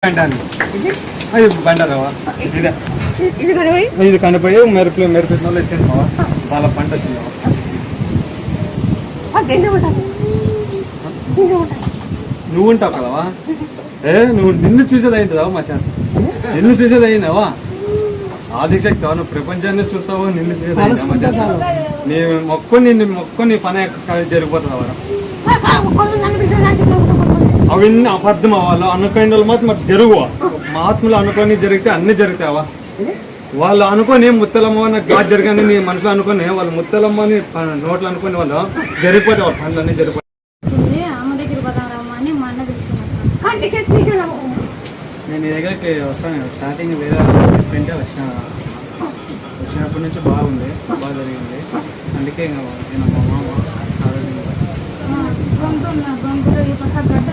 అది బండారావా ఇది కనిపోయి మెరుపుతున్న వాళ్ళు ఇచ్చింది మావా వాళ్ళ పంట వచ్చింది నువ్వు ఉంటావు కదవా నువ్వు నిన్ను చూసేది అయిందా మశాన్ నిన్ను చూసేది అయిందావా ఆదిశక్తి నువ్వు ప్రపంచాన్ని చూస్తావు నిన్ను చూసేది నీ మొక్కుని పని జరిగిపోతుంది అవన్నీ అబద్ధం అవ్వాలి అనుకోని వాళ్ళు మాత్రం మాకు జరుగువా మహాత్ములు అనుకొని జరిగితే అన్ని జరుగుతావా వాళ్ళు అనుకొని ముత్తలమ్మ నాకు గాజు జరిగాని నీ మనసులో అనుకుని వాళ్ళు ముత్తలమ్మని నోట్లు అనుకుని వాళ్ళు జరిగిపోతే వాళ్ళ పనులు అన్ని జరిగిపోతాయి. నేను నీ దగ్గరికి వస్తాను స్టార్టింగ్ వేరే ఫ్రెండ్ వచ్చినప్పటి నుంచి బాగుంది బాగా జరిగింది అందుకే నేను మా మామ గొంతు గడ్డ